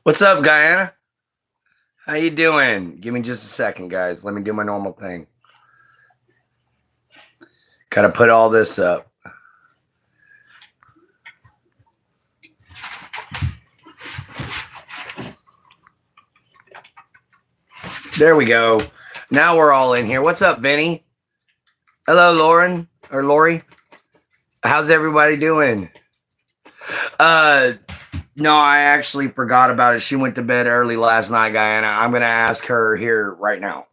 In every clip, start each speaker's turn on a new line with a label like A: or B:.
A: What's up, Guyana? How you doing? Give me just a second, guys. Let me do my normal thing. Gotta put all this up. There we go. Now we're all in here. What's up, Vinny? Hello, Lauren or Lori. How's everybody doing? No, I actually forgot about it. She went to bed early last night, Guyana. I'm gonna ask her here right now.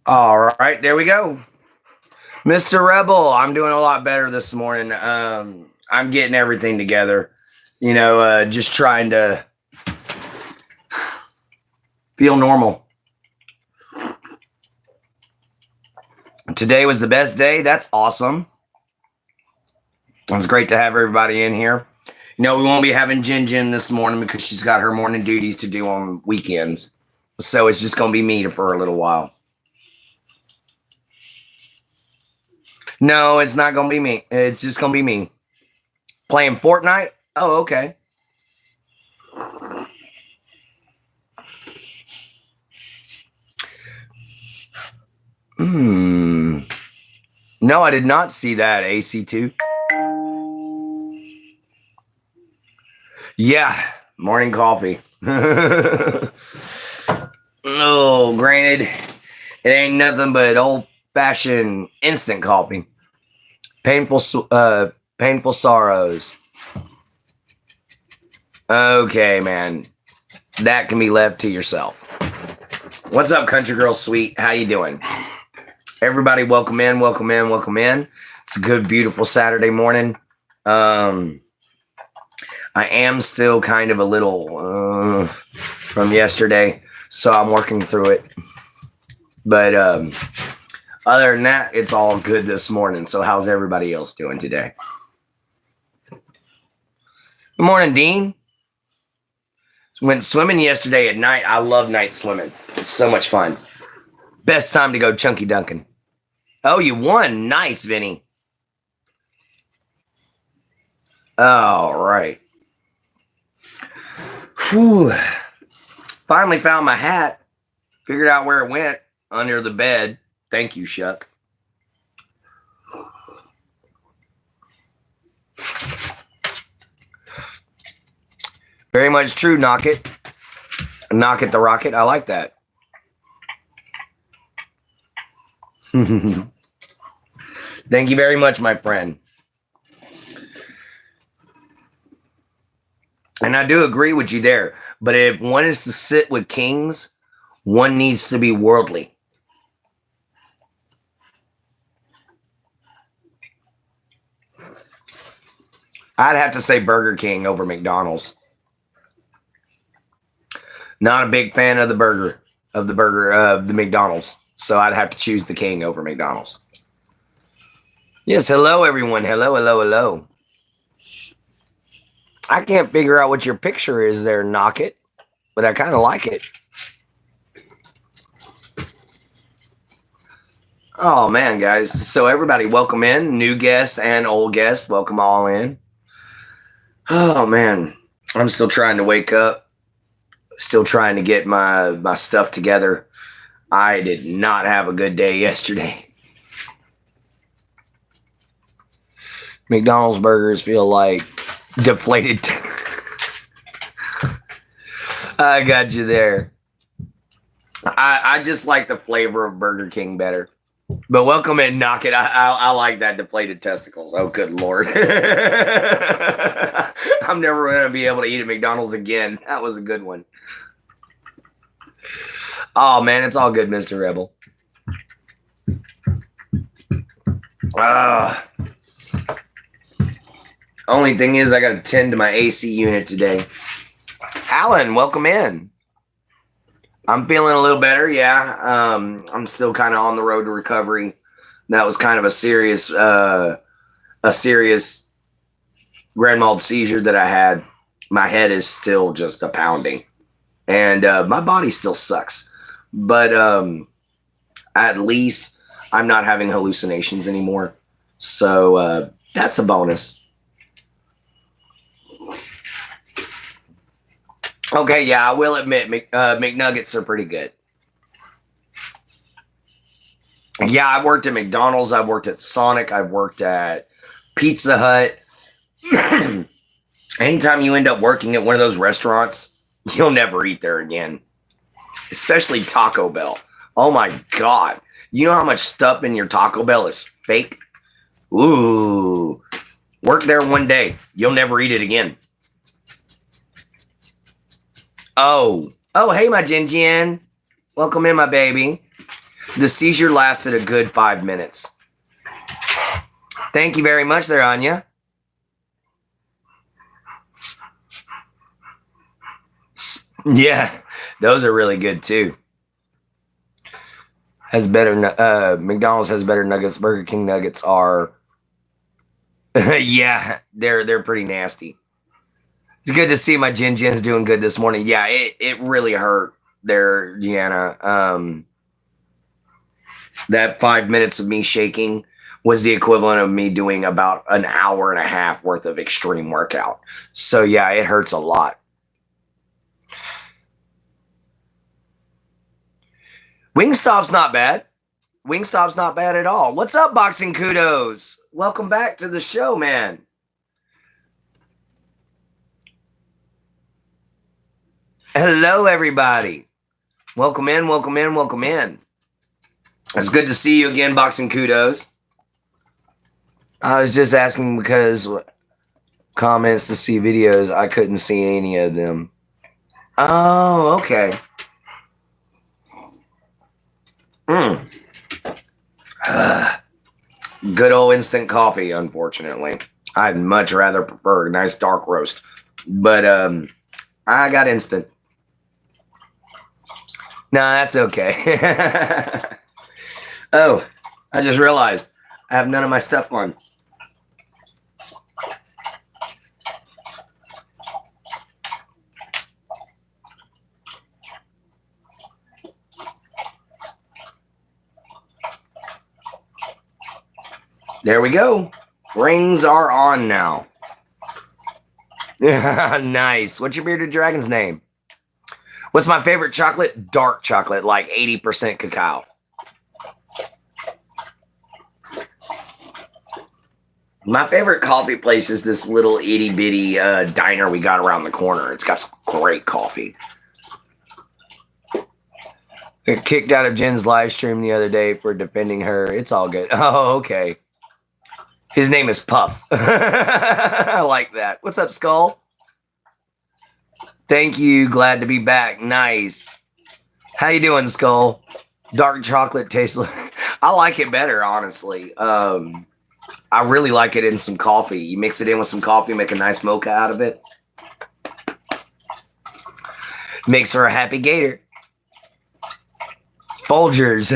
A: All right, there we go. Mr. Rebel, I'm doing a lot better this morning. I'm getting everything together. Just trying to feel normal. Today was the best day. That's awesome. It was great to have everybody in here. We won't be having Jin this morning because she's got her morning duties to do on weekends. So it's just going to be me for a little while. No, it's not going to be me. It's just going to be me. Playing Fortnite? Oh, okay. No, I did not see that, AC2. Yeah, morning coffee. Oh, granted, it ain't nothing but old-fashioned instant coffee. Painful sorrows. Okay, man. That can be left to yourself. What's up, country girl sweet? How you doing? Everybody, welcome in, welcome in, welcome in. It's a good, beautiful Saturday morning. I am still kind of a little from yesterday, so I'm working through it. But other than that, it's all good this morning. So how's everybody else doing today? Good morning, Dean. Went swimming yesterday at night. I love night swimming. It's so much fun. Best time to go chunky dunking. Oh, you won. Nice, Vinny. All right. Whew. Finally found my hat. Figured out where it went. Under the bed. Thank you, Shuck. Very much true, Knock It. Knock It the Rocket. I like that. Thank you very much, my friend. And I do agree with you there. But if one is to sit with kings, one needs to be worldly. I'd have to say Burger King over McDonald's. Not a big fan of the McDonald's. So I'd have to choose the King over McDonald's. Yes, hello, everyone. Hello, hello, hello. I can't figure out what your picture is there, Knock It, but I kind of like it. Oh, man, guys. So everybody, welcome in. New guests and old guests, welcome all in. Oh, man. I'm still trying to wake up. Still trying to get my stuff together. I did not have a good day yesterday. McDonald's burgers feel like deflated. I got you there. I just like the flavor of Burger King better. But welcome in, Knock It. I like that deflated testicles. Oh, good Lord. I'm never going to be able to eat at McDonald's again. That was a good one. Oh, man, it's all good, Mr. Rebel. Only thing is I got to tend to my AC unit today. Alan, welcome in. I'm feeling a little better, yeah. I'm still kind of on the road to recovery. That was kind of a serious grand mal seizure that I had. My head is still just a pounding, and my body still sucks. But at least I'm not having hallucinations anymore, so that's a bonus. Okay, yeah, I will admit McNuggets are pretty good. Yeah, I've worked at McDonald's, I've worked at Sonic, I've worked at Pizza Hut. Anytime you end up working at one of those restaurants, you'll never eat there again. Especially Taco Bell. Oh my God. You know how much stuff in your Taco Bell is fake? Ooh. Work there one day. You'll never eat it again. Oh, hey, my Jin Jin. Welcome in, my baby. The seizure lasted a good 5 minutes. Thank you very much there, Anya. Yeah, those are really good too. McDonald's has better nuggets. Burger King nuggets are, yeah, they're pretty nasty. It's good to see my Jin Jin's doing good this morning. Yeah, it really hurt there, Gianna. That 5 minutes of me shaking was the equivalent of me doing about an hour and a half worth of extreme workout. So yeah, it hurts a lot. Wingstop's not bad. Wingstop's not bad at all. What's up, Boxing Kudos? Welcome back to the show, man. Hello, everybody. Welcome in, welcome in, welcome in. It's good to see you again, Boxing Kudos. I was just asking because comments to see videos, I couldn't see any of them. Oh, okay. Good old instant coffee, unfortunately. I'd much rather prefer a nice dark roast. But I got instant. No, that's okay. Oh, I just realized I have none of my stuff on. There we go. Rings are on now. Nice. What's your bearded dragon's name? What's my favorite chocolate? Dark chocolate, like 80% cacao. My favorite coffee place is this little itty bitty diner we got around the corner. It's got some great coffee. Got kicked out of Jen's live stream the other day for defending her. It's all good. Oh, okay. His name is Puff. I like that. What's up, Skull? Thank you. Glad to be back. Nice. How you doing, Skull? Dark chocolate tastes like... I like it better, honestly. I really like it in some coffee. You mix it in with some coffee, make a nice mocha out of it. Makes for a happy gator. Folgers.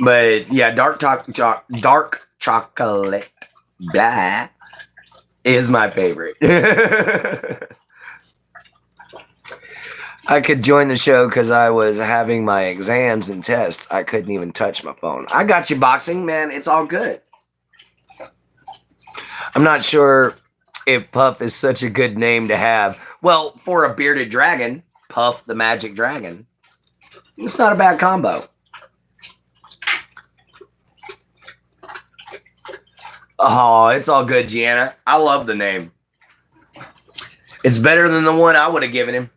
A: But yeah, dark chocolate, blah, is my favorite. I could join the show because I was having my exams and tests. I couldn't even touch my phone. I got you, Boxing, man. It's all good. I'm not sure if Puff is such a good name to have. Well, for a bearded dragon, Puff the Magic Dragon, it's not a bad combo. Oh, it's all good, Gianna. I love the name. It's better than the one I would have given him.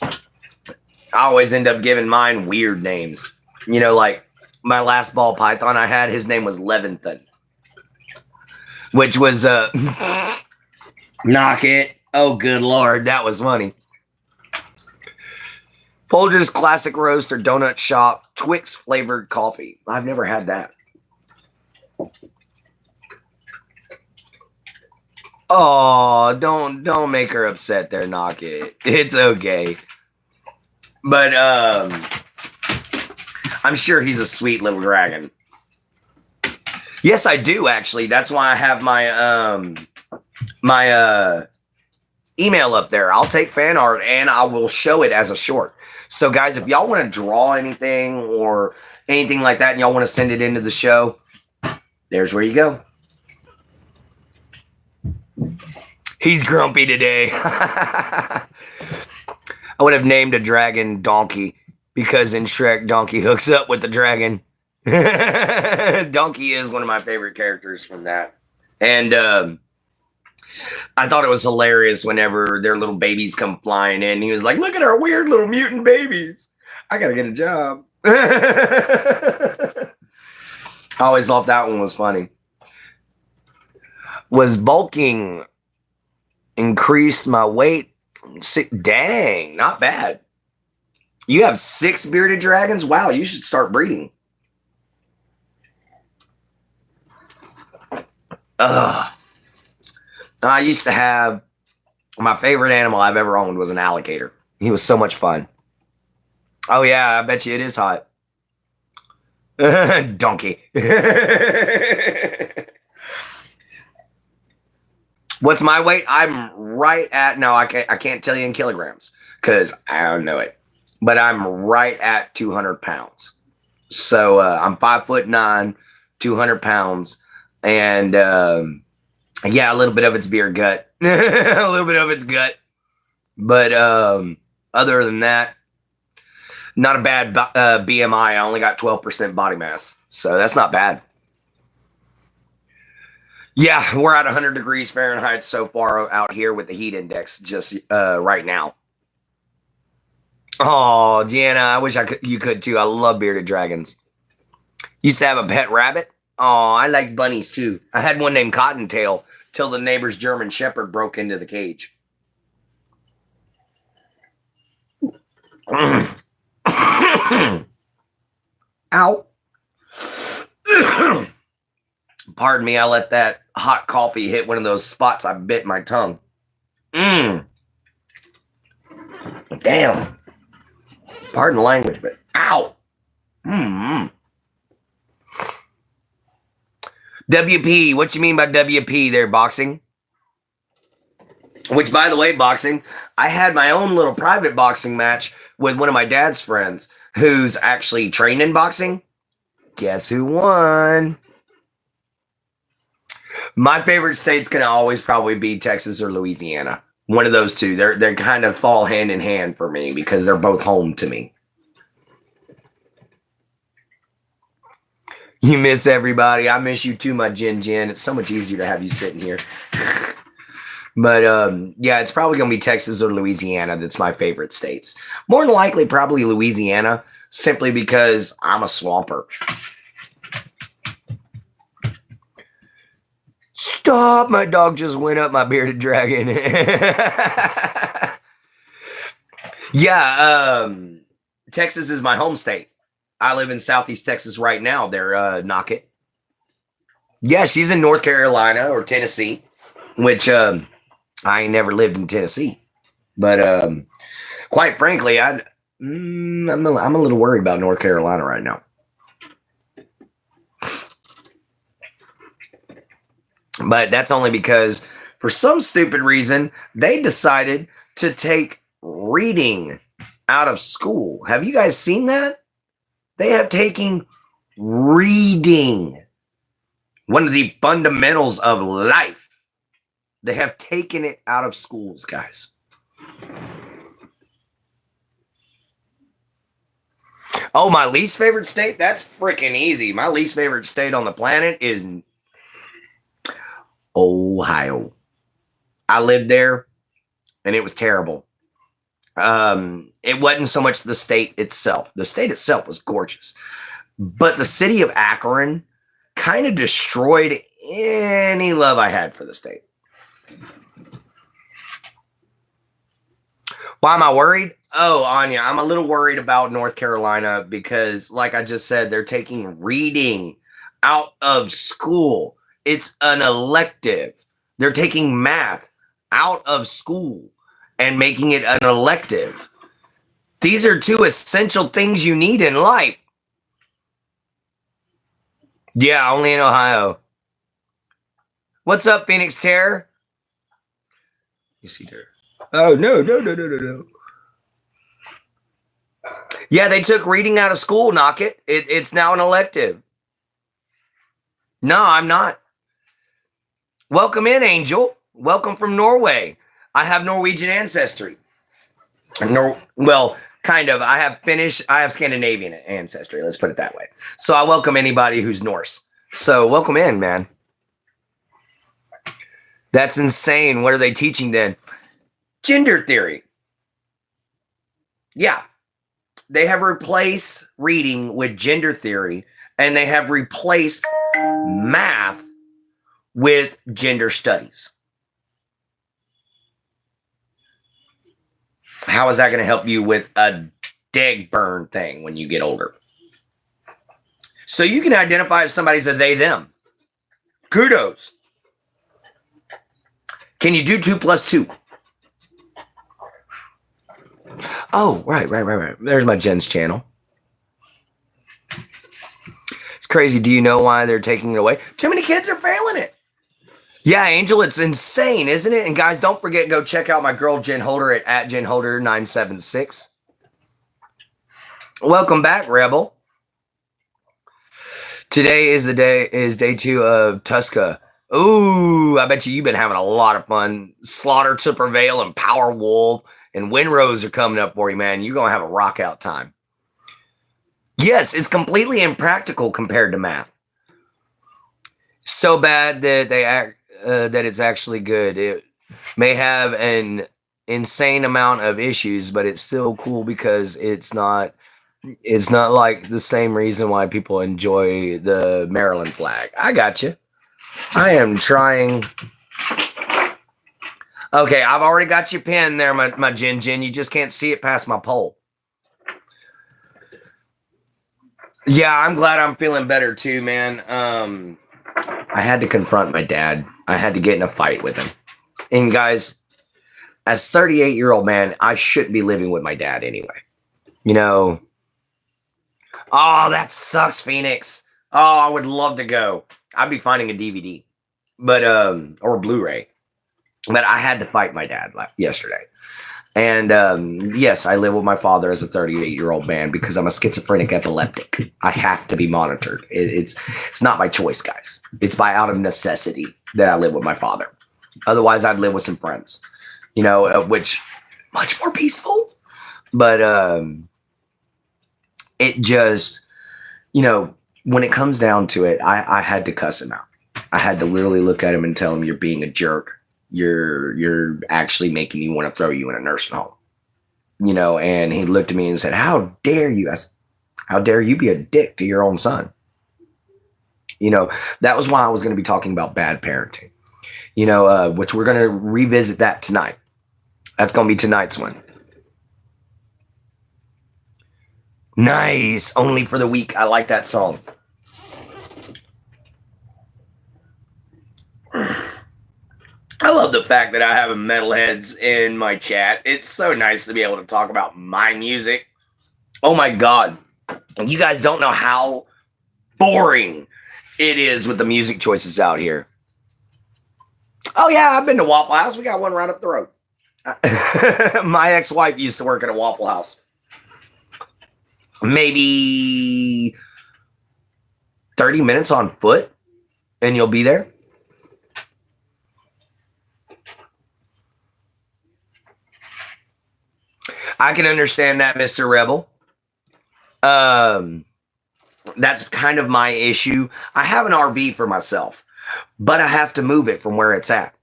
A: I always end up giving mine weird names. You know, like my last ball python I had, his name was Levinthan. which was knock it. Oh, good Lord. That was funny. Folgers Classic Roast or Donut Shop Twix flavored coffee. I've never had that. Oh, don't make her upset there, knock it. It's okay. But I'm sure he's a sweet little dragon. Yes, I do actually. That's why I have my my email up there. I'll take fan art and I will show it as a short. So guys, if y'all want to draw anything or anything like that and y'all want to send it into the show, there's where you go. He's grumpy today. I would have named a dragon Donkey because in Shrek, Donkey hooks up with the dragon. Donkey is one of my favorite characters from that. And I thought it was hilarious whenever their little babies come flying in. He was like, look at our weird little mutant babies. I got to get a job. I always thought that one was funny. Was bulking increased my weight? Dang, not bad. You have 6 bearded dragons? Wow, you should start breeding. Ugh. I used to have, my favorite animal I've ever owned was an alligator. He was so much fun. Oh yeah, I bet you it is hot. Donkey. What's my weight? I'm right at, no, I can't tell you in kilograms because I don't know it. But I'm right at 200 pounds. So I'm 5'9", 200 pounds. And yeah, a little bit of it's beer gut. A little bit of it's gut. But other than that, not a bad BMI. I only got 12% body mass. So that's not bad. Yeah, we're at 100 degrees Fahrenheit so far out here with the heat index just right now. Oh, Gianna, I wish you could too. I love bearded dragons. Used to have a pet rabbit. Oh, I like bunnies too. I had one named Cottontail till the neighbor's German Shepherd broke into the cage. Ow. Pardon me, I let that hot coffee hit one of those spots I bit my tongue. Damn. Pardon the language, but ow. WP, what you mean by WP there, boxing? Which, by the way, boxing, I had my own little private boxing match with one of my dad's friends who's actually trained in boxing. Guess who won? My favorite state's going to always probably be Texas or Louisiana. One of those two. They kind of fall hand in hand for me because they're both home to me. You miss everybody. I miss you too, my Jen. It's so much easier to have you sitting here. But yeah, it's probably going to be Texas or Louisiana. That's my favorite states. More than likely, probably Louisiana, simply because I'm a swamper. Stop! My dog just went up my bearded dragon. Yeah, Texas is my home state. I live in Southeast Texas right now. They're knock it. Yeah, she's in North Carolina or Tennessee, which I ain't never lived in Tennessee. But quite frankly, I'm a little worried about North Carolina right now. But that's only because for some stupid reason, they decided to take reading out of school. Have you guys seen that? They have taken reading, one of the fundamentals of life. They have taken it out of schools, guys. Oh, my least favorite state? That's freaking easy. My least favorite state on the planet is Ohio. I lived there, and it was terrible. It wasn't so much the state itself. The state itself was gorgeous. But the city of Akron kind of destroyed any love I had for the state. Why am I worried? Oh, Anya, I'm a little worried about North Carolina because, like I just said, they're taking reading out of school. It's an elective. They're taking math out of school and making it an elective. These are two essential things you need in life. Yeah, only in Ohio. What's up, Phoenix Terror? You see her. Oh, no. Yeah, they took reading out of school, knock it. It's now an elective. No, I'm not. Welcome in, Angel. Welcome from Norway. I have Norwegian ancestry. Well, kind of. I have Scandinavian ancestry. Let's put it that way. So I welcome anybody who's Norse. So welcome in, man. That's insane. What are they teaching then? Gender theory. Yeah. They have replaced reading with gender theory, and they have replaced math with gender studies. How is that going to help you with a dig burn thing when you get older? So you can identify if somebody's a they, them. Kudos. Can you do 2 + 2? Oh, right. There's my Jen's channel. It's crazy. Do you know why they're taking it away? Too many kids are failing it. Yeah, Angel, it's insane, isn't it? And guys, don't forget, go check out my girl Jen Holder at JenHolder976. Welcome back, Rebel. Today is day 2 of Tuska. Ooh, I bet you've been having a lot of fun. Slaughter to Prevail and Power Wolf and Windrose are coming up for you, man. You're going to have a rock out time. Yes, it's completely impractical compared to math. So bad that that it's actually good. It may have an insane amount of issues, but it's still cool because it's not like the same reason why people enjoy the Maryland flag. I got you. I am trying. Okay, I've already got you pinned there, my Jen. You just can't see it past my pole. Yeah, I'm glad I'm feeling better too, man. I had to confront my dad. I had to get in a fight with him. And guys, as 38-year-old man, I shouldn't be living with my dad anyway. You know. Oh, that sucks, Phoenix. Oh, I would love to go. I'd be finding a DVD, but or Blu-ray. But I had to fight my dad yesterday. And yes, I live with my father as a 38-year-old man because I'm a schizophrenic epileptic. I have to be monitored. It's not by choice, guys. It's by out of necessity that I live with my father. Otherwise, I'd live with some friends, you know, which much more peaceful. But it just, you know, when it comes down to it, I had to cuss him out. I had to literally look at him and tell him, you're being a jerk. You're actually making me want to throw you in a nursing home, you know. And he looked at me and said, "How dare you? How dare you be a dick to your own son?" You know, that was why I was going to be talking about bad parenting, you know, which we're going to revisit that tonight. That's going to be tonight's one. Nice. Only for the weak. I like that song. I love the fact that I have metalheads in my chat. It's so nice to be able to talk about my music. Oh my God. You guys don't know how boring it is with the music choices out here. Oh yeah, I've been to Waffle House. We got one right up the road. My ex-wife used to work at a Waffle House. Maybe 30 minutes on foot and you'll be there. I can understand that, Mr. Rebel. That's kind of my issue. I have an RV for myself, but I have to move it from where it's at.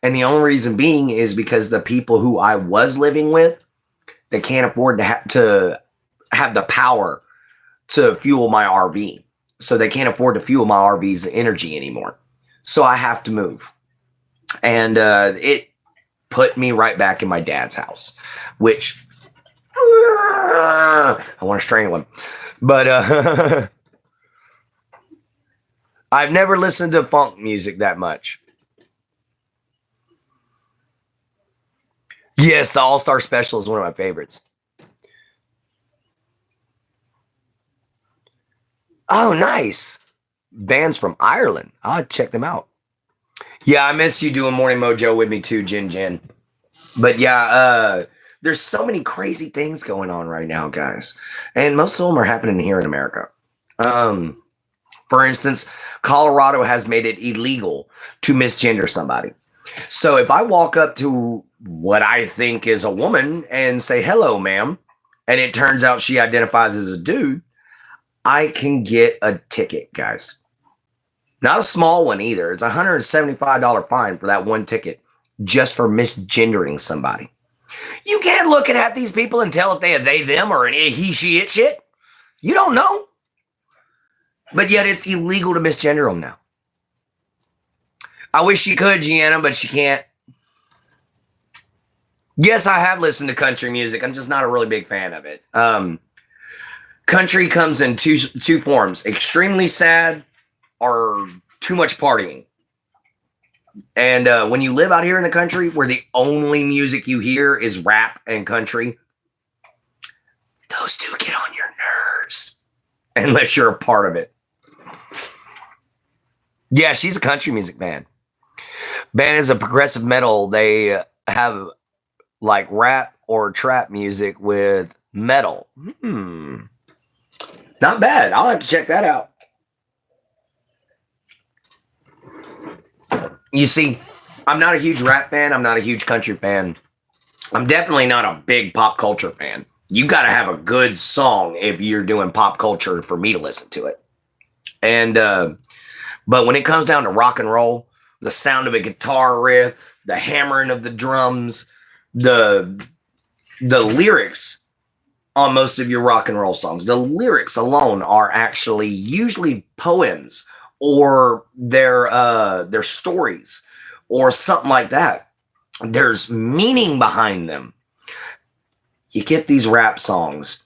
A: And the only reason being is because the people who I was living with, they can't afford to have the power to fuel my RV. so they can't afford to fuel my RV's energy anymore. So I have to move. And it put me right back in my dad's house, which I want to strangle him. But I've never listened to funk music that much. Yes, the All-Star Special is one of my favorites. Oh, nice. Bands from Ireland. I'll check them out. Yeah, I miss you doing Morning Mojo with me too, Jin. But yeah, there's so many crazy things going on right now, guys. And most of them are happening here in America. For instance, Colorado has made it illegal to misgender somebody. So if I walk up to what I think is a woman and say, hello, ma'am, and it turns out she identifies as a dude, I can get a ticket, guys. Not a small one either. It's a $175 fine for that one ticket just for misgendering somebody. You can't look at these people and tell if they are they, them, or an he, she, it shit. You don't know. But yet it's illegal to misgender them now. I wish she could, Gianna, but she can't. Yes, I have listened to country music. I'm just not a really big fan of it. Country comes in two forms: extremely sad or too much partying. And when you live out here in the country where the only music you hear is rap and country, those two get on your nerves unless you're a part of it. Yeah, she's a country music band. Band is a progressive metal. They have like rap or trap music with metal. Not bad. I'll have to check that out. You see, I'm not a huge rap fan. I'm not a huge country fan. I'm definitely not a big pop culture fan. You got to have a good song if you're doing pop culture for me to listen to it. And, but when it comes down to rock and roll, the sound of a guitar riff, the hammering of the drums, the lyrics on most of your rock and roll songs, the lyrics alone are actually usually poems or their stories or something like that. There's meaning behind them. You get these rap songs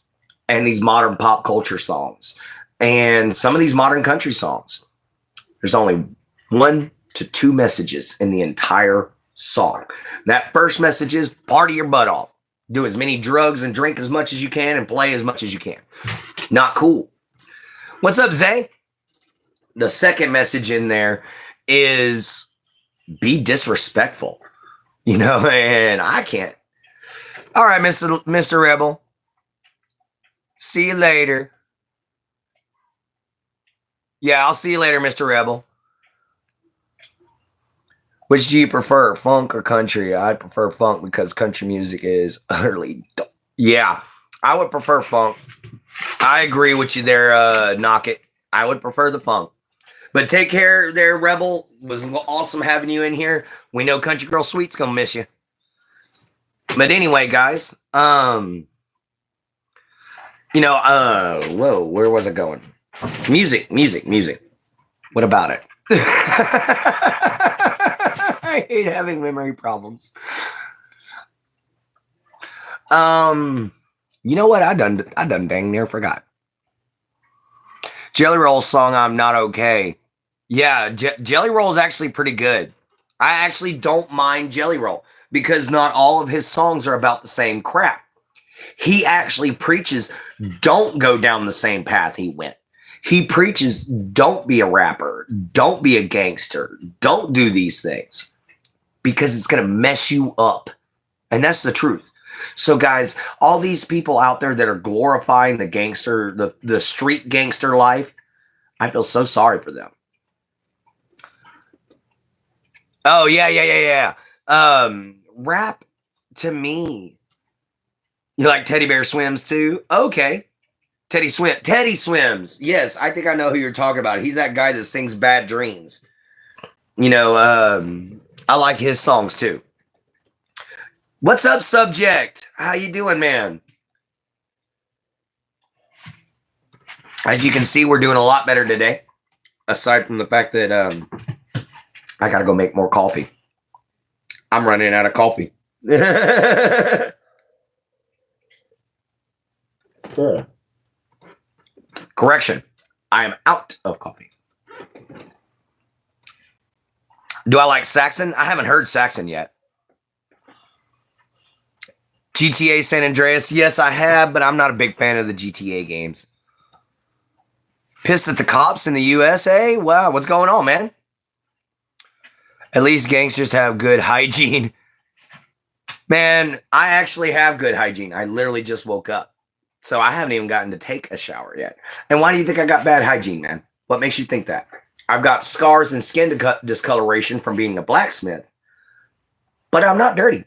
A: and these modern pop culture songs and some of these modern country songs. There's only 1 to 2 messages in the entire song. That first message is party your butt off. Do as many drugs and drink as much as you can and play as much as you can. Not cool. What's up, Zay? The second message in there is be disrespectful. You know, and I can't. All right, Mr. Rebel. See you later. Yeah, I'll see you later, Mr. Rebel. Which do you prefer, funk or country? I prefer funk because country music is utterly dumb. Yeah, I would prefer funk. I agree with you there, Knock It. I would prefer the funk. But take care there, Rebel. It was awesome having you in here. We know Country Girl Sweet's going to miss you. But anyway, guys, whoa, where was it going? Music. What about it? I hate having memory problems. You know what? I done dang near forgot. Jelly Roll song, I'm Not Okay. Yeah, Jelly Roll is actually pretty good. I actually don't mind Jelly Roll because not all of his songs are about the same crap. He actually preaches, don't go down the same path he went. He preaches, don't be a rapper, don't be a gangster, don't do these things because it's going to mess you up. And that's the truth. So guys, all these people out there that are glorifying the gangster, the street gangster life, I feel so sorry for them. Oh, yeah. Rap to me. You like Teddy Bear Swims too? Okay. Teddy Swims. Yes, I think I know who you're talking about. He's that guy that sings Bad Dreams. You know, I like his songs too. What's up, Subject? How you doing, man? As you can see, we're doing a lot better today. Aside from the fact that I got to go make more coffee. I'm running out of coffee. Correction. I am out of coffee. Do I like Saxon? I haven't heard Saxon yet. GTA San Andreas? Yes, I have, but I'm not a big fan of the GTA games. Pissed at the cops in the USA? Wow, what's going on, man? At least gangsters have good hygiene. Man, I actually have good hygiene. I literally just woke up. So I haven't even gotten to take a shower yet. And why do you think I got bad hygiene, man? What makes you think that? I've got scars and skin discoloration from being a blacksmith. But I'm not dirty.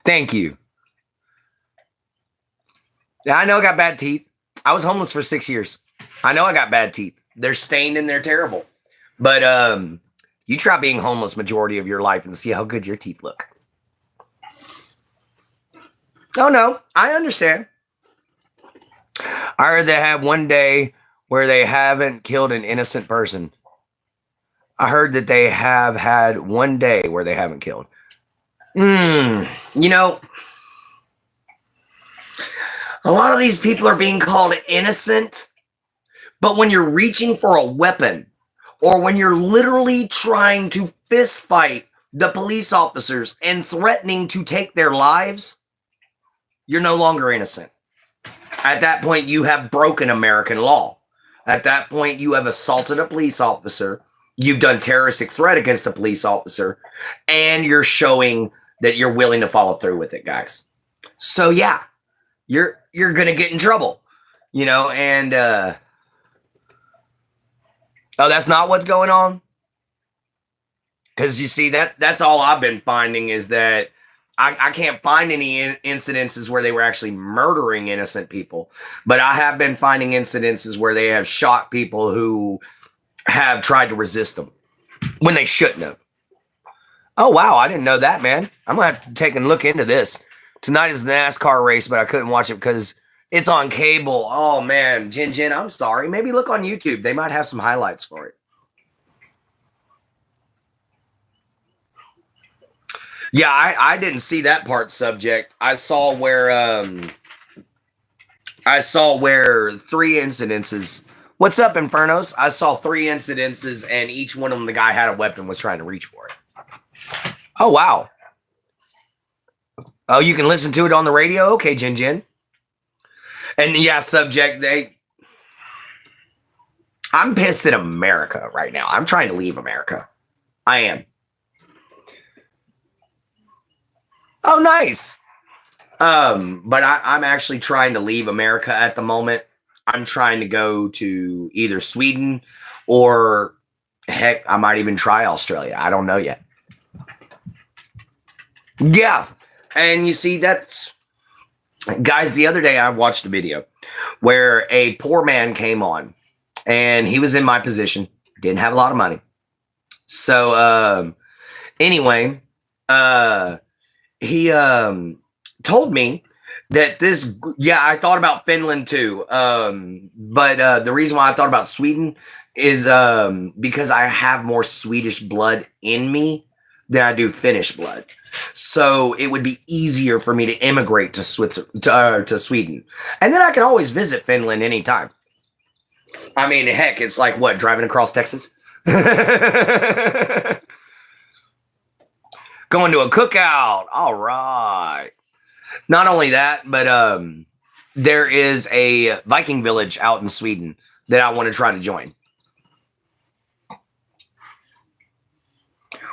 A: Thank you. Yeah, I know I got bad teeth. I was homeless for 6 years. I know I got bad teeth. They're stained and they're terrible. But you try being homeless majority of your life and see how good your teeth look. Oh, no. I understand. I heard they have one day where they haven't killed an innocent person. I heard that they have had one day where they haven't killed. You know, a lot of these people are being called innocent, but when you're reaching for a weapon or when you're literally trying to fist fight the police officers and threatening to take their lives, you're no longer innocent. At that point, you have broken American law. At that point, you have assaulted a police officer. You've done terroristic threat against a police officer, and you're showing that you're willing to follow through with it, guys. So yeah, you're gonna get in trouble, you know. And oh, that's not what's going on. Because you see, that's all I've been finding is that I can't find any incidences where they were actually murdering innocent people, but I have been finding incidences where they have shot people who have tried to resist them when they shouldn't have. Oh, wow. I didn't know that, man. I'm going to have to take a look into this. Tonight is the NASCAR race, but I couldn't watch it because it's on cable. Oh, man. Jin, I'm sorry. Maybe look on YouTube. They might have some highlights for it. Yeah, I didn't see that part subject. I saw where 3 incidences. What's up, Infernos? I saw 3 incidences, and each one of them, the guy had a weapon, was trying to reach for it. Oh, wow. Oh, you can listen to it on the radio? Okay, Jin. And yeah, subject, I'm pissed at America right now. I'm trying to leave America. I am. Oh, nice. But I'm actually trying to leave America at the moment. I'm trying to go to either Sweden or, heck, I might even try Australia. I don't know yet. Yeah. And you see, that's... Guys, the other day I watched a video where a poor man came on, and he was in my position, didn't have a lot of money. So, anyway, he told me that this, I thought about Finland too. But the reason why I thought about Sweden is because I have more Swedish blood in me than I do Finnish blood. So it would be easier for me to immigrate to Sweden. And then I can always visit Finland anytime. I mean, heck, it's like what, driving across Texas? Going to a cookout. All right. Not only that, but there is a Viking village out in Sweden that I want to try to join.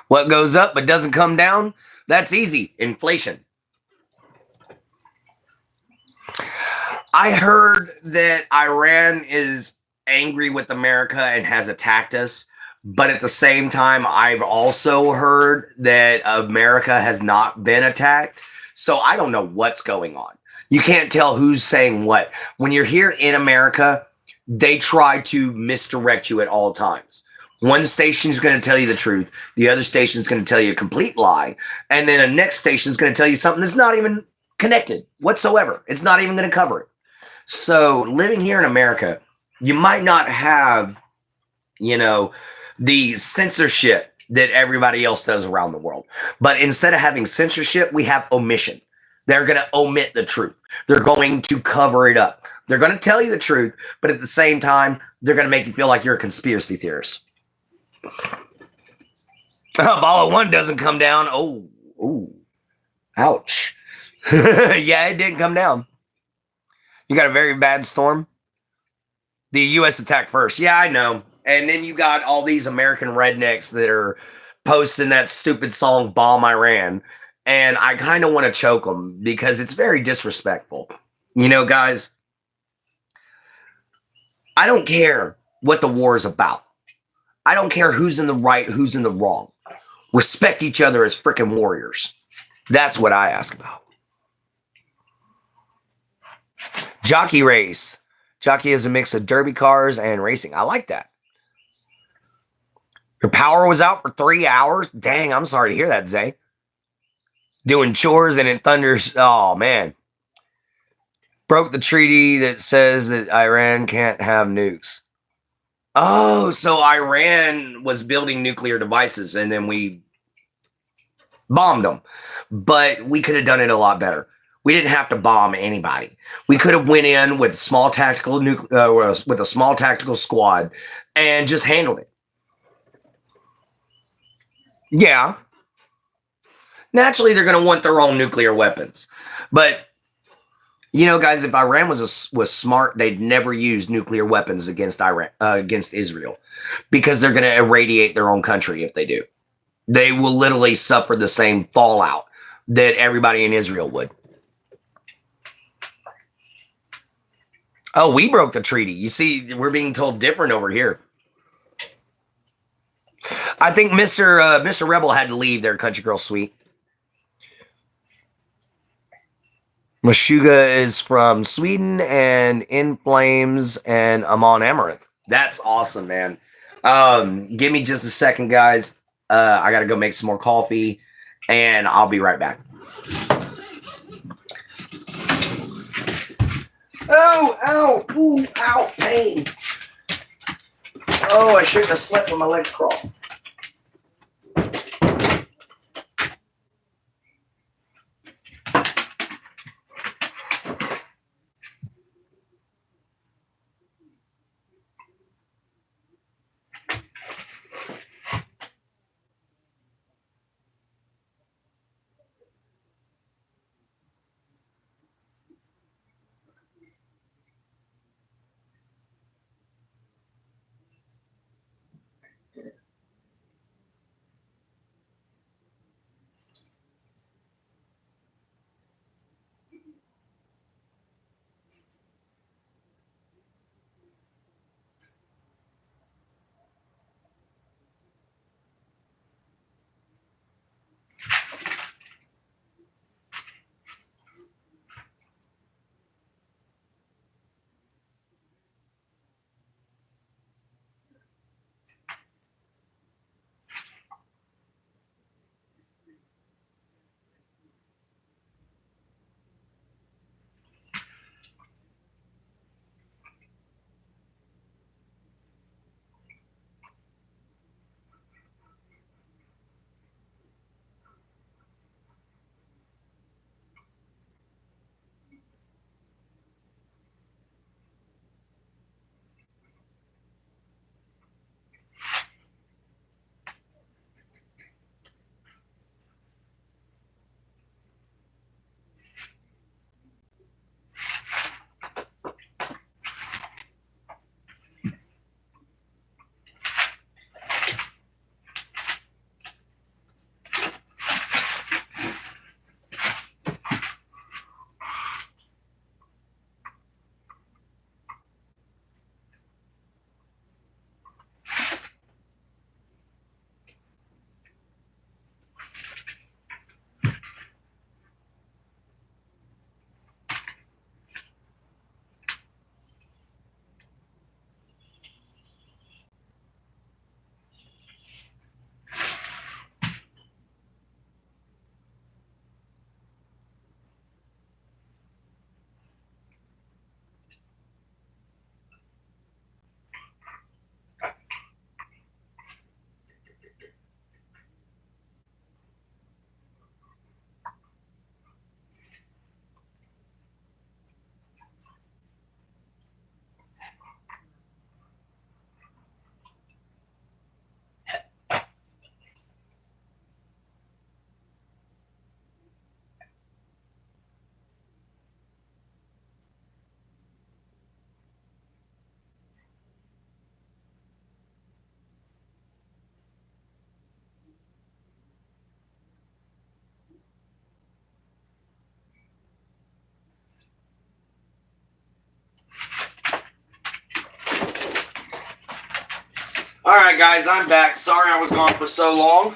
A: What goes up but doesn't come down? That's easy. Inflation. I heard that Iran is angry with America and has attacked us. But at the same time, I've also heard that America has not been attacked. So I don't know what's going on. You can't tell who's saying what. When you're here in America, they try to misdirect you at all times. One station is going to tell you the truth. The other station is going to tell you a complete lie. And then the next station is going to tell you something that's not even connected whatsoever. It's not even going to cover it. So living here in America, you might not have, the censorship that everybody else does around the world. But instead of having censorship, we have omission. They're going to omit the truth. They're going to cover it up. They're going to tell you the truth, but at the same time, they're going to make you feel like you're a conspiracy theorist. Ball 1 doesn't come down. Oh, ouch. Yeah, it didn't come down. You got a very bad storm. The U.S. attacked first. Yeah, I know. And then you got all these American rednecks that are posting that stupid song, Bomb Iran. And I kind of want to choke them because it's very disrespectful. Guys, I don't care what the war is about. I don't care who's in the right, who's in the wrong. Respect each other as freaking warriors. That's what I ask about. Jockey race. Jockey is a mix of derby cars and racing. I like that. Your power was out for 3 hours? Dang, I'm sorry to hear that, Zay. Doing chores and it thunders. Oh, man. Broke the treaty that says that Iran can't have nukes. Oh, so Iran was building nuclear devices and then we bombed them. But we could have done it a lot better. We didn't have to bomb anybody. We could have went in with small tactical with a small tactical squad and just handled it. Yeah. Naturally, they're going to want their own nuclear weapons. But, guys, if Iran was smart, they'd never use nuclear weapons against Israel because they're going to irradiate their own country if they do. They will literally suffer the same fallout that everybody in Israel would. Oh, we broke the treaty. You see, we're being told different over here. I think Mr. Rebel had to leave there, Country Girl Sweet. Meshuggah is from Sweden and In Flames and Amon Amaranth. That's awesome, man. Give me just a second, guys. I got to go make some more coffee, and I'll be right back. Oh, ow, ooh, ow, pain. Oh, I shouldn't have slept with my legs crossed. All right, guys, I'm back. Sorry I was gone for so long.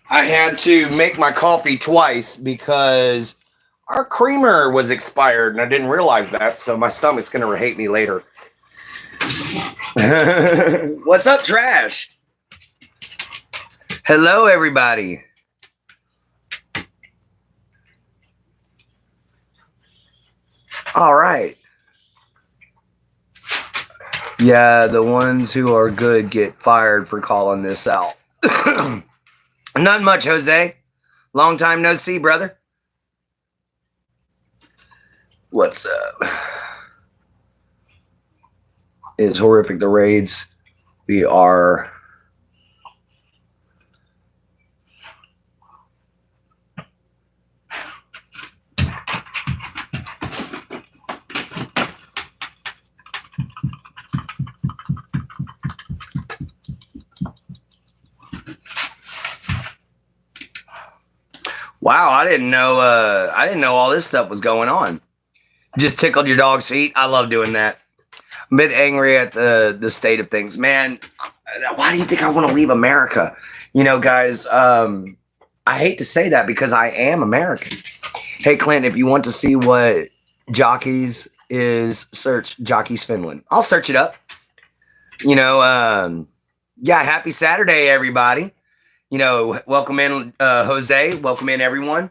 A: I had to make my coffee twice because our creamer was expired, and I didn't realize that, so my stomach's going to hate me later. What's up, Trash? Hello, everybody. All right. Yeah, the ones who are good get fired for calling this out. Not much, Jose. Long time no see, brother. What's up? It's horrific, the raids. We are... Wow, I didn't know all this stuff was going on. Just tickled your dog's feet. I love doing that. I'm a bit angry at the state of things. Man, why do you think I want to leave America? You know, guys, I hate to say that because I am American. Hey, Clint, if you want to see what Jockeys is, search Jockeys Finland. I'll search it up. You know, yeah, happy Saturday, everybody. You know, welcome in, Jose. Welcome in, everyone.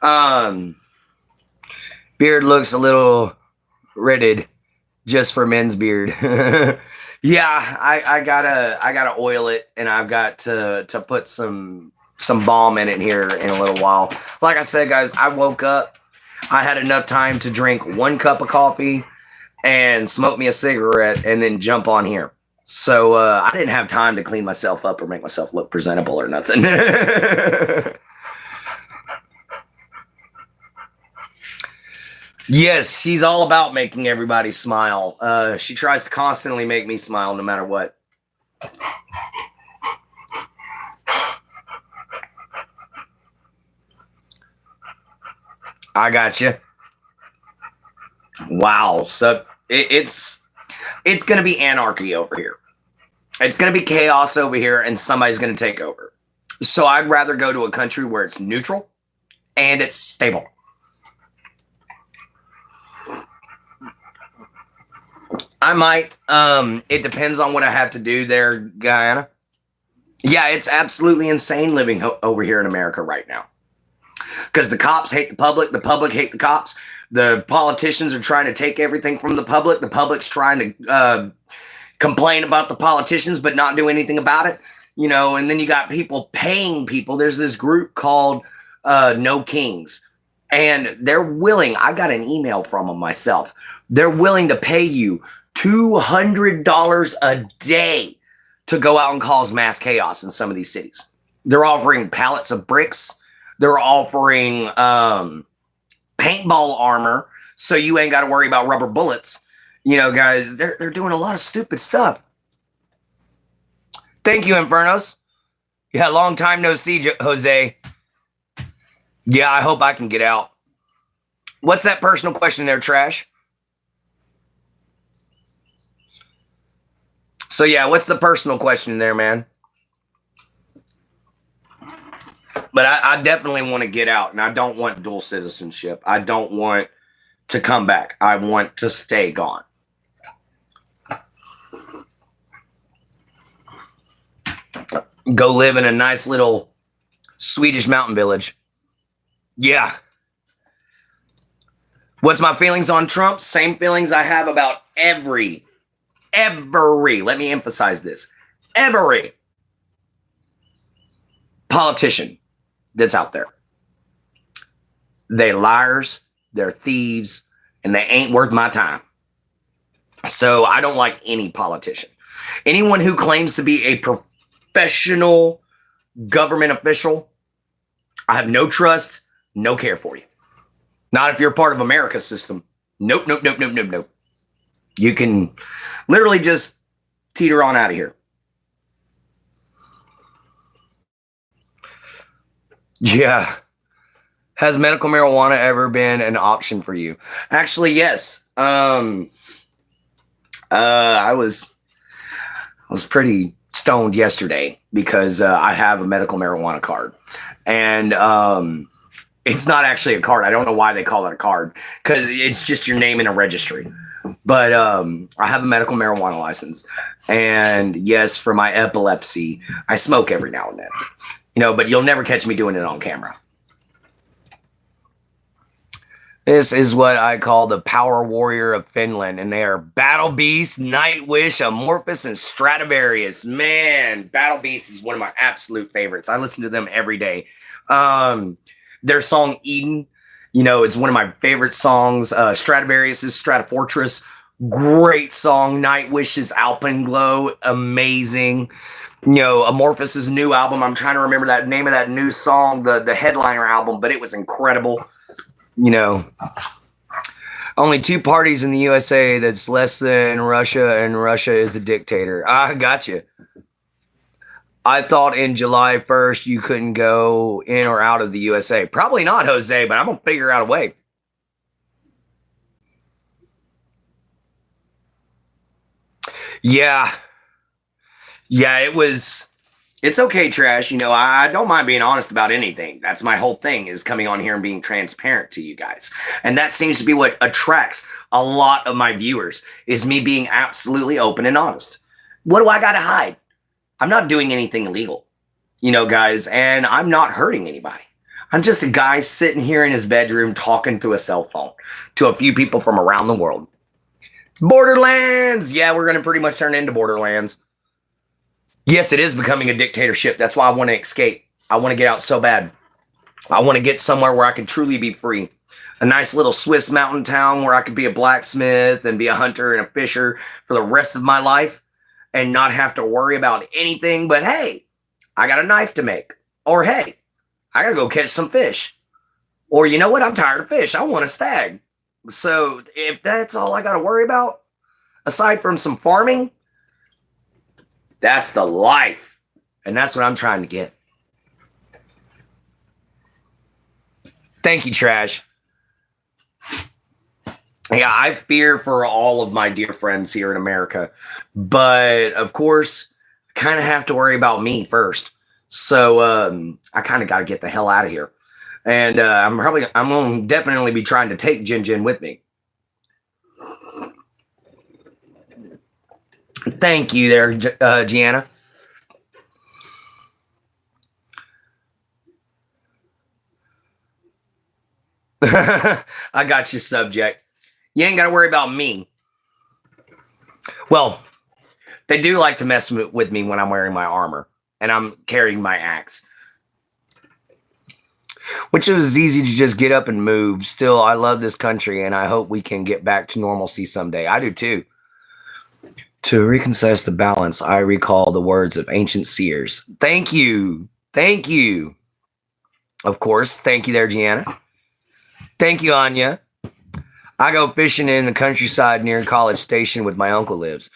A: Beard looks a little redded just for men's beard. Yeah, I gotta oil it, and I've got to put some balm in it here in a little while. Like I said, guys, I woke up. I had enough time to drink 1 cup of coffee and smoke me a cigarette and then jump on here. So I didn't have time to clean myself up or make myself look presentable or nothing. Yes, she's all about making everybody smile. She tries to constantly make me smile no matter what. I got you. Wow. So it's going to be anarchy over here. It's going to be chaos over here, and somebody's going to take over. So I'd rather go to a country where it's neutral and it's stable. I might. It depends on what I have to do there, Guyana. Yeah, it's absolutely insane living over here in America right now. Because the cops hate the public hate the cops. The politicians are trying to take everything from the public's trying to complain about the politicians but not do anything about it. You know, and then you got people paying people. There's this group called No Kings. And they're willing, I got an email from them myself. They're willing to pay you $200 a day to go out and cause mass chaos in some of these cities. They're offering pallets of bricks. They're offering paintball armor, so you ain't got to worry about rubber bullets. You know, guys, they're doing a lot of stupid stuff. Thank you, Infernos. Yeah, long time no see, Jose. Yeah, I hope I can get out. What's that personal question there, Trash? So, yeah, what's the personal question there, man? But I definitely want to get out, and I don't want dual citizenship. I don't want to come back. I want to stay gone. Go live in a nice little Swedish mountain village. Yeah. What's my feelings on Trump? Same feelings I have about every, let me emphasize this, every politician that's out there. They're liars, they're thieves, and they ain't worth my time. So I don't like any politician. Anyone who claims to be a professional government official, I have no trust, no care for you. Not if you're part of America's system. Nope. You can literally just teeter on out of here. Yeah. Has medical marijuana ever been an option for you? Actually, yes. I was pretty stoned yesterday because I have a medical marijuana card. And it's not actually a card. I don't know why they call it a card, because it's just your name in a registry. But I have a medical marijuana license. And yes, for my epilepsy, I smoke every now and then. You know, but you'll never catch me doing it on camera. This is what I call the Power Warrior of Finland, and they are Battle Beast, Nightwish, Amorphous, and Stradivarius. Man, Battle Beast is one of my absolute favorites. I listen to them every day. Their song Eden, you know, it's one of my favorite songs. Stradivarius' Stratofortress, great song. Nightwish's Alpenglow, amazing. You know, Amorphous' new album, I'm trying to remember that name of that new song, the headliner album, but it was incredible. You know, only two parties in the USA that's less than Russia, and Russia is a dictator. I got you. I thought in July 1st you couldn't go in or out of the USA. Probably not, Jose, but I'm going to figure out a way. Yeah. Yeah, it's okay, Trash. You know, I don't mind being honest about anything. That's my whole thing, is coming on here and being transparent to you guys. And that seems to be what attracts a lot of my viewers, is me being absolutely open and honest. What do I got to hide? I'm not doing anything illegal, you know, guys, and I'm not hurting anybody. I'm just a guy sitting here in his bedroom talking to a cell phone to a few people from around the world. Borderlands! Yeah, we're going to pretty much turn into Borderlands. Yes, it is becoming a dictatorship. That's why I want to escape. I want to get out so bad. I want to get somewhere where I can truly be free. A nice little Swiss mountain town where I could be a blacksmith and be a hunter and a fisher for the rest of my life and not have to worry about anything but, hey, I got a knife to make. Or, hey, I got to go catch some fish. Or, you know what? I'm tired of fish. I want a stag. So if that's all I got to worry about, aside from some farming, that's the life. And that's what I'm trying to get. Thank you, Trash. Yeah, I fear for all of my dear friends here in America. But, of course, I kind of have to worry about me first. So I kind of got to get the hell out of here. And I'm going to definitely be trying to take Jin Jin with me. Thank you there, Gianna. I got you, subject. You ain't got to worry about me. Well, they do like to mess with me when I'm wearing my armor and I'm carrying my axe. Which is easy to just get up and move. Still, I love this country and I hope we can get back to normalcy someday. I do too. To reconcile the balance, I recall the words of ancient seers. Thank you. Thank you. Of course. Thank you there, Gianna. Thank you, Anya. I go fishing in the countryside near College Station with my uncle lives.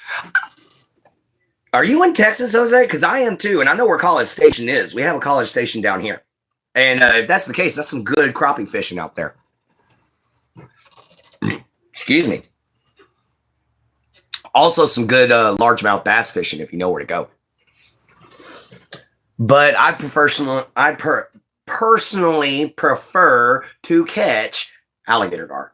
A: Are you in Texas, Jose? Because I am too, and I know where College Station is. We have a College Station down here. And if that's the case, that's some good crappie fishing out there. Excuse me. Also some good largemouth bass fishing if you know where to go. But I personally prefer to catch alligator gar.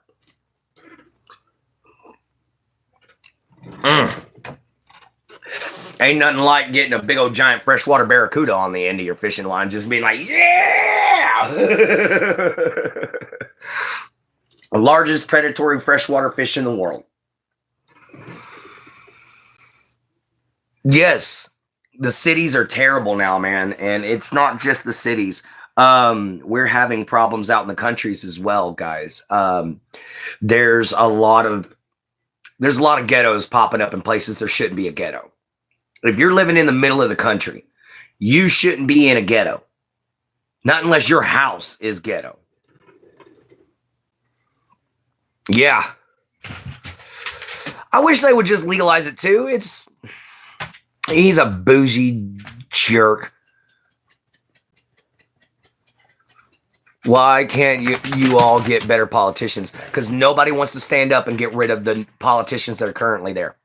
A: Ain't nothing like getting a big old giant freshwater barracuda on the end of your fishing line, just being like, yeah! The largest predatory freshwater fish in the world. Yes, the cities are terrible now, man. And it's not just the cities. We're having problems out in the countries as well, guys. There's a lot of ghettos popping up in places there shouldn't be a ghetto. If you're living in the middle of the country, you shouldn't be in a ghetto. Not unless your house is ghetto. Yeah. I wish they would just legalize it too. He's a bougie jerk. Why can't you all get better politicians? Because nobody wants to stand up and get rid of the politicians that are currently there.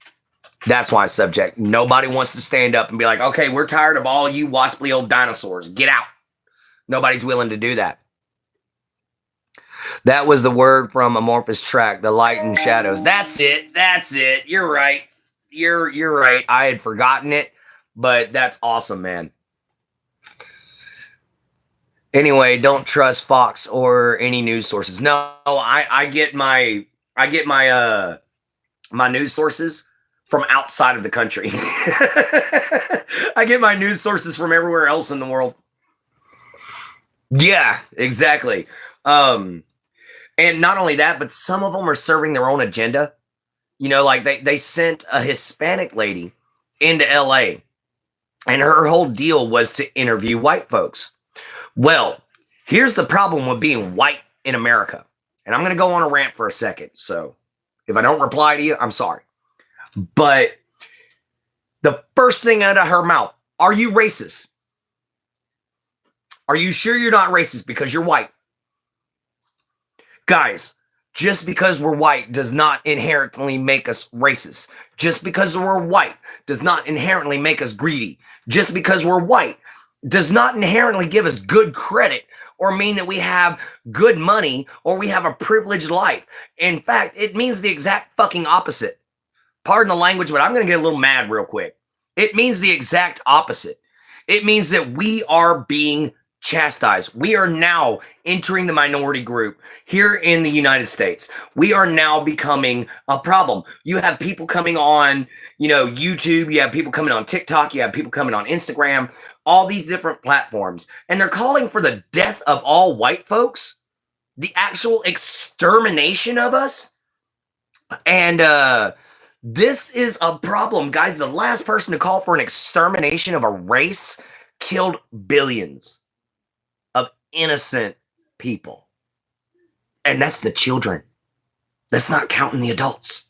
A: That's why subject. Nobody wants to stand up and be like, okay, we're tired of all you wasply old dinosaurs. Get out. Nobody's willing to do that. That was the word from Amorphous Track, the light and shadows. That's it. That's it. You're right. You're right. I had forgotten it, but that's awesome, man. Anyway, don't trust Fox or any news sources. No, I get my my news sources from outside of the country. I get my news sources from everywhere else in the world. Yeah, exactly. And not only that, but some of them are serving their own agenda. You know, like they sent a Hispanic lady into LA, and her whole deal was to interview white folks. Well, here's the problem with being white in America. And I'm going to go on a rant for a second. So if I don't reply to you, I'm sorry. But the first thing out of her mouth, are you racist? Are you sure you're not racist because you're white? Guys, just because we're white does not inherently make us racist. Just because we're white does not inherently make us greedy. Just because we're white does not inherently give us good credit or mean that we have good money or we have a privileged life. In fact, it means the exact fucking opposite. Pardon the language, but I'm going to get a little mad real quick. It means the exact opposite. It means that we are being chastised. We are now entering the minority group here in the United States. We are now becoming a problem. You have people coming on, YouTube. You have people coming on TikTok. You have people coming on Instagram, all these different platforms. And they're calling for the death of all white folks, the actual extermination of us. And this is a problem, guys. The last person to call for an extermination of a race killed billions of innocent people. And that's the children. That's not counting the adults.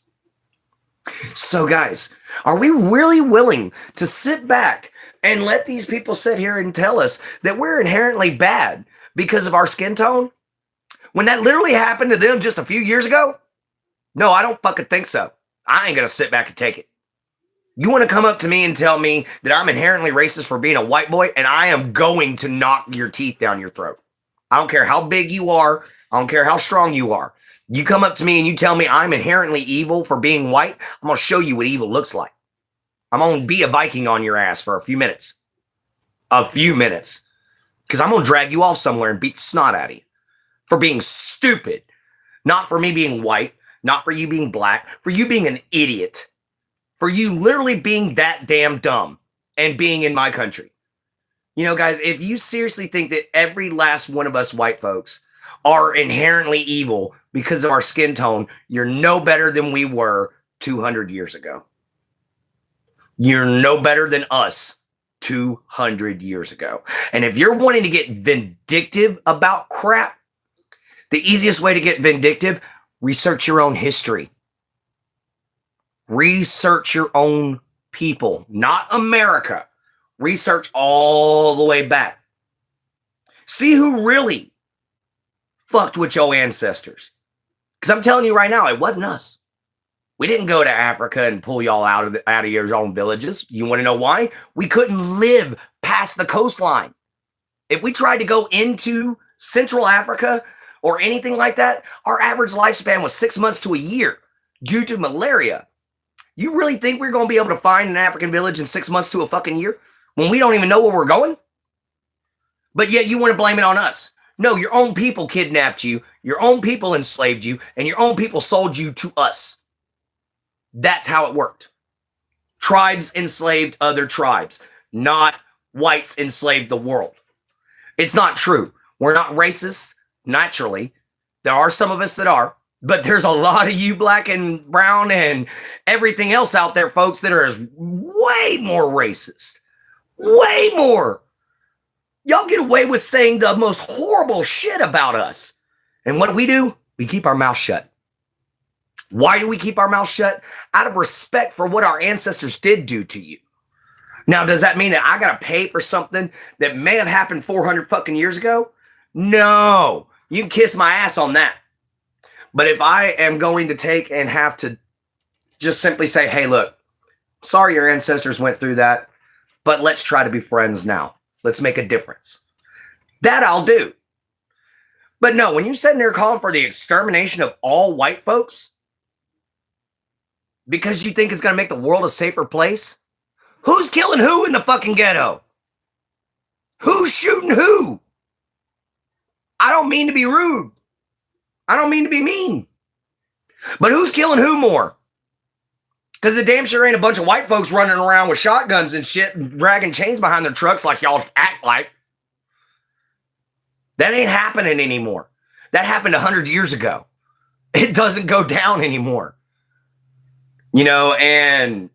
A: So, guys, are we really willing to sit back and let these people sit here and tell us that we're inherently bad because of our skin tone? When that literally happened to them just a few years ago? No, I don't fucking think so. I ain't going to sit back and take it. You want to come up to me and tell me that I'm inherently racist for being a white boy, and I am going to knock your teeth down your throat. I don't care how big you are. I don't care how strong you are. You come up to me and you tell me I'm inherently evil for being white, I'm going to show you what evil looks like. I'm going to be a Viking on your ass for a few minutes. A few minutes. Because I'm going to drag you off somewhere and beat the snot out of you for being stupid. Not for me being white. Not for you being black, for you being an idiot, for you literally being that damn dumb and being in my country. You know, guys, if you seriously think that every last one of us white folks are inherently evil because of our skin tone, you're no better than we were 200 years ago. You're no better than us 200 years ago. And if you're wanting to get vindictive about crap, the easiest way to get vindictive, research your own history. Research your own people, not America. Research all the way back. See who really fucked with your ancestors. Because I'm telling you right now, it wasn't us. We didn't go to Africa and pull y'all out of your own villages. You want to know why? We couldn't live past the coastline. If we tried to go into Central Africa or anything like that, our average lifespan was 6 months to a year due to malaria. You really think we're going to be able to find an African village in 6 months to a fucking year when we don't even know where we're going? But yet you want to blame it on us. No, your own people kidnapped you, your own people enslaved you, and your own people sold you to us. That's how it worked. Tribes enslaved other tribes, not whites enslaved the world. It's not true. We're not racist. Naturally, there are some of us that are, but there's a lot of you black and brown and everything else out there, folks, that are way more racist. Way more. Y'all get away with saying the most horrible shit about us. And what do? We keep our mouth shut. Why do we keep our mouth shut? Out of respect for what our ancestors did do to you. Now, does that mean that I got to pay for something that may have happened 400 fucking years ago? No. You can kiss my ass on that. But if I am going to take and have to just simply say, hey, look, Sorry your ancestors went through that, but let's try to be friends now. Let's make a difference. That I'll do. But no, when you're sitting there calling for the extermination of all white folks because you think it's going to make the world a safer place, who's killing who in the fucking ghetto? Who's shooting who? I don't mean to be rude. I don't mean to be mean. But who's killing who more? Because the damn sure ain't a bunch of white folks running around with shotguns and shit and dragging chains behind their trucks like y'all act like. That ain't happening anymore. That happened 100 years ago. It doesn't go down anymore. You know, and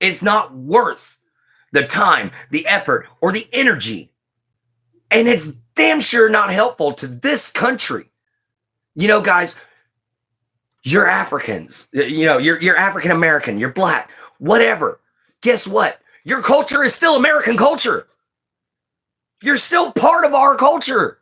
A: it's not worth the time, the effort, or the energy. And it's damn sure not helpful to this country. You know, guys, you're Africans. You know, you're African American, you're black, whatever. Guess what? Your culture is still American culture. You're still part of our culture.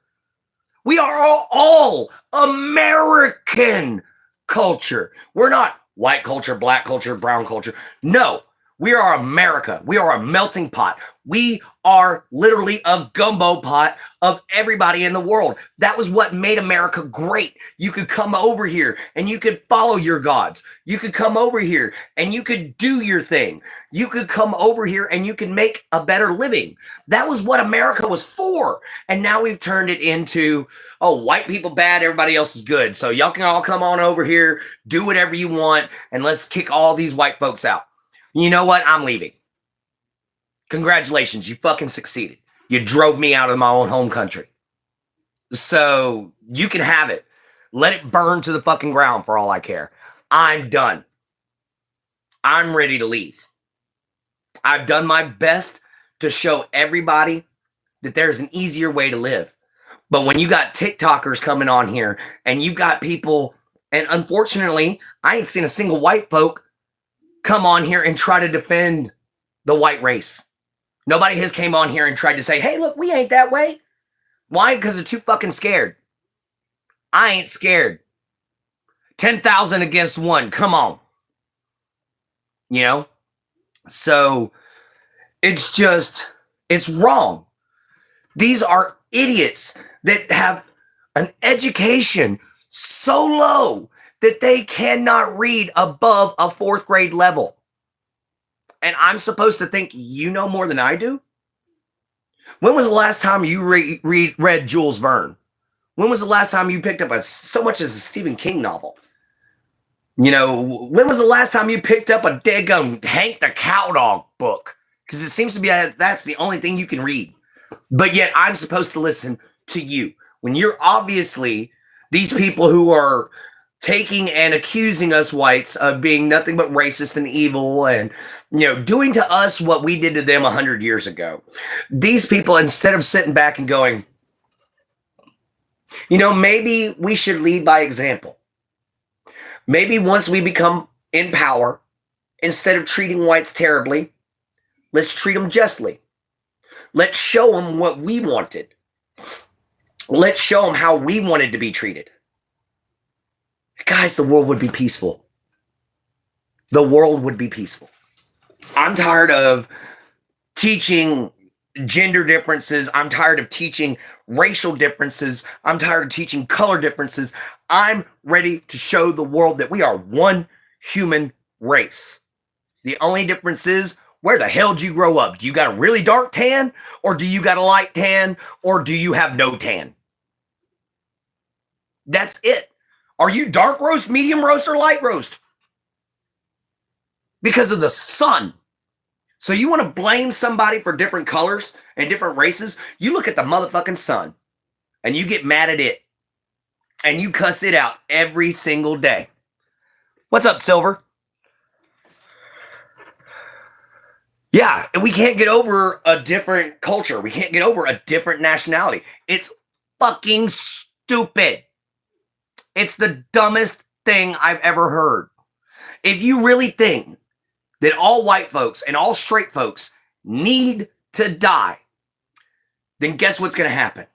A: We are all American culture. We're not white culture, black culture, brown culture. No, we are America. We are a melting pot. We are literally a gumbo pot of everybody in the world. That was what made America great. You could come over here and you could follow your gods. You could come over here and you could do your thing. You could come over here and you can make a better living. That was what America was for. And now we've turned it into, oh, white people bad, everybody else is good. So y'all can all come on over here, do whatever you want, and let's kick all these white folks out. You know what? I'm leaving. Congratulations, you fucking succeeded. You drove me out of my own home country. So you can have it. Let it burn to the fucking ground for all I care. I'm done. I'm ready to leave. I've done my best to show everybody that there's an easier way to live. But when you got TikTokers coming on here and you got people, and unfortunately, I ain't seen a single white folk come on here and try to defend the white race. Nobody has came on here and tried to say, hey, look, we ain't that way. Why? Because they're too fucking scared. I ain't scared. 10,000 against one. Come on. You know? So it's wrong. These are idiots that have an education so low that they cannot read above a 4th grade level. And I'm supposed to think you know more than I do? When was the last time you read Jules Verne? When was the last time you picked up so much as a Stephen King novel? You know, when was the last time you picked up a daggone Hank the Cowdog book? Because it seems to be that's the only thing you can read. But yet I'm supposed to listen to you. When you're obviously these people who are taking and accusing us whites of being nothing but racist and evil and, you know, doing to us what we did to them 100 years ago. These people, instead of sitting back and going, you know, maybe we should lead by example. Maybe once we become in power, instead of treating whites terribly, let's treat them justly. Let's show them what we wanted. Let's show them how we wanted to be treated. Guys, the world would be peaceful. The world would be peaceful. I'm tired of teaching gender differences. I'm tired of teaching racial differences. I'm tired of teaching color differences. I'm ready to show the world that we are one human race. The only difference is, where the hell did you grow up? Do you got a really dark tan? Or do you got a light tan? Or do you have no tan? That's it. Are you dark roast, medium roast, or light roast? Because of the sun. So you want to blame somebody for different colors and different races? You look at the motherfucking sun and you get mad at it and you cuss it out every single day. What's up, Silver? Yeah, we can't get over a different culture. We can't get over a different nationality. It's fucking stupid. It's the dumbest thing I've ever heard. If you really think that all white folks and all straight folks need to die, then guess what's going to happen?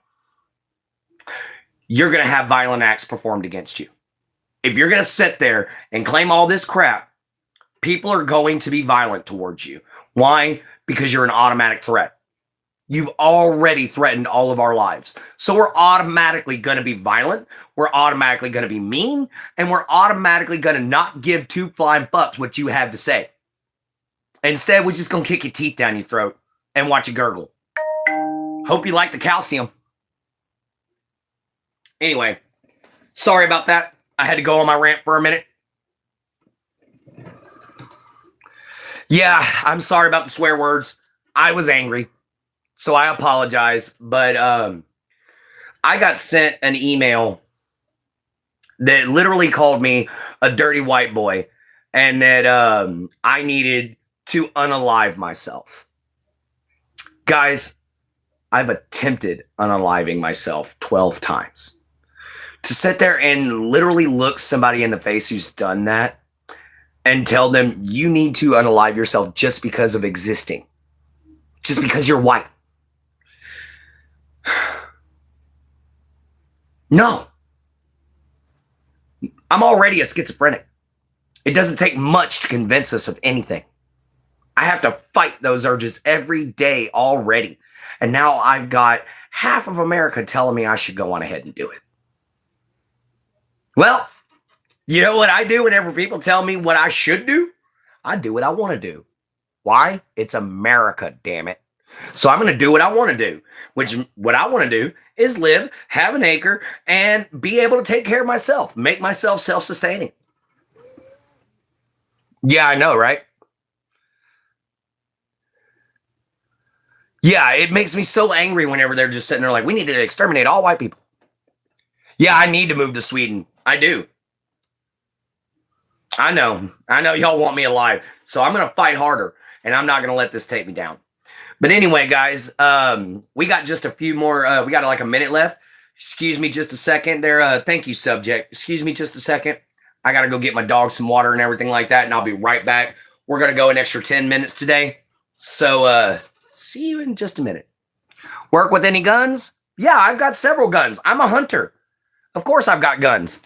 A: You're going to have violent acts performed against you. If you're going to sit there and claim all this crap, People are going to be violent towards you. Why? Because you're an automatic threat. You've already threatened all of our lives. So we're automatically going to be violent. We're automatically going to be mean. And we're automatically going to not give two flying fucks what you have to say. Instead, we're just going to kick your teeth down your throat and watch you gurgle. Hope you like the calcium. Anyway, sorry about that. I had to go on my rant for a minute. Yeah, I'm sorry about the swear words. I was angry. So I apologize, but I got sent an email that literally called me a dirty white boy and that I needed to unalive myself. Guys, I've attempted unaliving myself 12 times. To sit there and literally look somebody in the face who's done that and tell them you need to unalive yourself just because of existing, just because you're white. No. I'm already a schizophrenic. It doesn't take much to convince us of anything. I have to fight those urges every day already. And now I've got half of America telling me I should go on ahead and do it. Well, you know what I do whenever people tell me what I should do? I do what I want to do. Why? It's America, damn it. So I'm going to do what I want to do, which what I want to do is live, have an acre, and be able to take care of myself, make myself self-sustaining. Yeah, I know, right? Yeah, it makes me so angry whenever they're just sitting there like, we need to exterminate all white people. Yeah, I need to move to Sweden. I do. I know y'all want me alive, so I'm going to fight harder, and I'm not going to let this take me down. But anyway, guys, we got just a few more. We got like a minute left. Excuse me just a second there. Thank you, subject. Excuse me just a second. I got to go get my dog some water and everything like that, and I'll be right back. We're going to go an extra 10 minutes today. So see you in just a minute. Work with any guns? Yeah, I've got several guns. I'm a hunter. Of course I've got guns.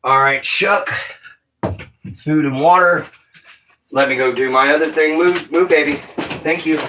A: All right, Shuck. Food and water. Let me go do my other thing. Move, baby. Thank you.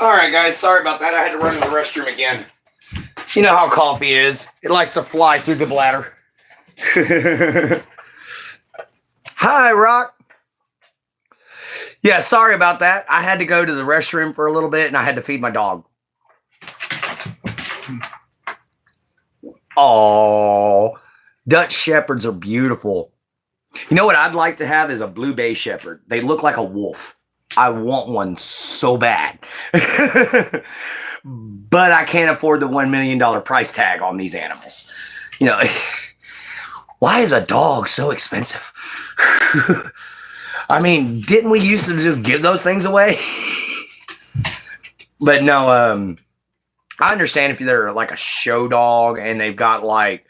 A: All right, guys. Sorry about that. I had to run to the restroom again. You know how coffee is. It likes to fly through the bladder. Hi, Rock. Yeah, sorry about that. I had to go to the restroom for a little bit, and I had to feed my dog. Oh, Dutch Shepherds are beautiful. You know what I'd like to have is a Blue Bay Shepherd. They look like a wolf. I want one so bad. But I can't afford the $1 million price tag on these animals. You know, why is a dog so expensive? I mean, didn't we used to just give those things away? But no, I understand if they're like a show dog and they've got like,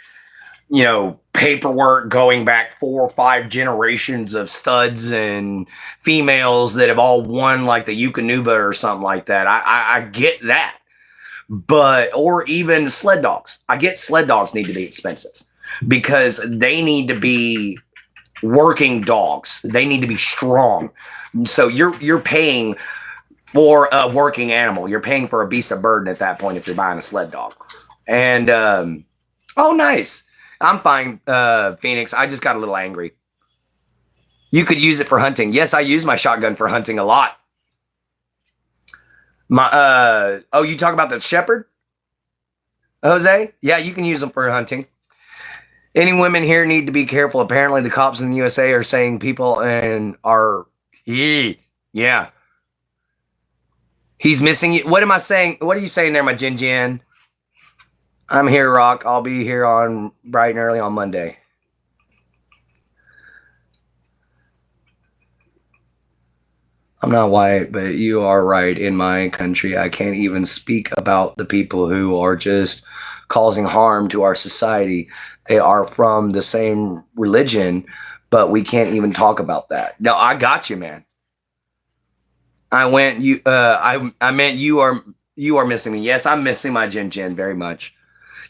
A: you know, paperwork going back 4 or 5 generations of studs and females that have all won like the Eukanuba or something like that. I get that. But, or even sled dogs. I get sled dogs need to be expensive because they need to be working dogs. They need to be strong. So you're paying for a working animal. You're paying for a beast of burden at that point if you're buying a sled dog. And, oh, nice. I'm fine, Phoenix. I just got a little angry. You could use it for hunting. Yes, I use my shotgun for hunting a lot. Oh, you talk about the shepherd? Jose? Yeah, you can use them for hunting. Any women here need to be careful. Apparently, the cops in the USA are saying people and are, yeah. He's missing you. What am I saying? What are you saying there, my Jin Jin? I'm here, Rock. I'll be here on bright and early on Monday. I'm not white, but you are right. In my country, I can't even speak about the people who are just causing harm to our society. They are from the same religion, but we can't even talk about that. No, I got you, man. I meant you are missing me. Yes, I'm missing my Jin Jin very much.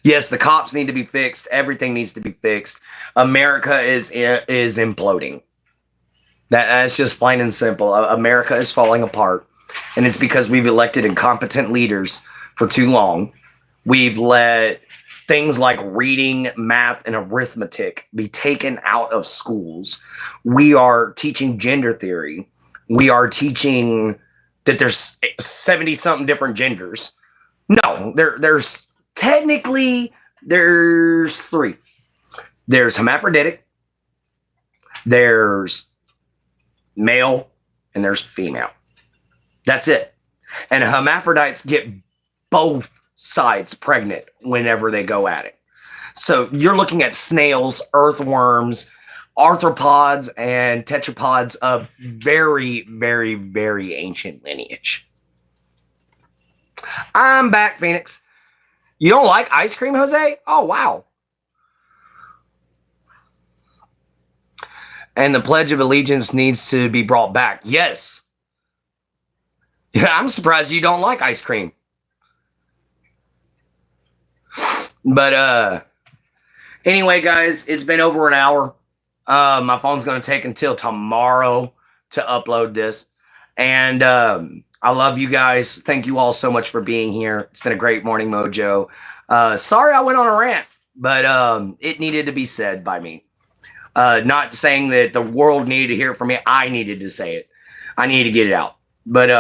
A: Yes, the cops need to be fixed. Everything needs to be fixed. America is imploding. That's just plain and simple. America is falling apart, and it's because we've elected incompetent leaders for too long. We've let things like reading, math, and arithmetic be taken out of schools. We are teaching gender theory. We are teaching that there's 70-something different genders. No, there's technically there's 3. There's hermaphroditic, there's male, and there's female. That's it. And hermaphrodites get both sides pregnant whenever they go at it. So you're looking at snails, earthworms, arthropods, and tetrapods of very, very, very ancient lineage. I'm back, Phoenix. You don't like ice cream, Jose? Oh, wow. And the Pledge of Allegiance needs to be brought back. Yes. Yeah, I'm surprised you don't like ice cream. But anyway, guys, it's been over an hour. My phone's going to take until tomorrow to upload this. And I love you guys. Thank you all so much for being here. It's been a great Morning Mojo. Sorry I went on a rant, but it needed to be said by me. Not saying that the world needed to hear it from me. I needed to say it. I needed to get it out. But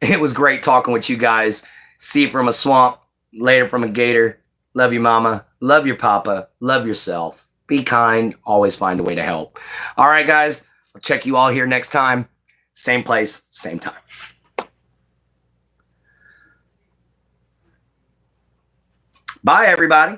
A: it was great talking with you guys. See you from a swamp, later from a gator. Love you, mama. Love your papa. Love yourself. Be kind. Always find a way to help. All right, guys. I'll check you all here next time. Same place, same time. Bye, everybody.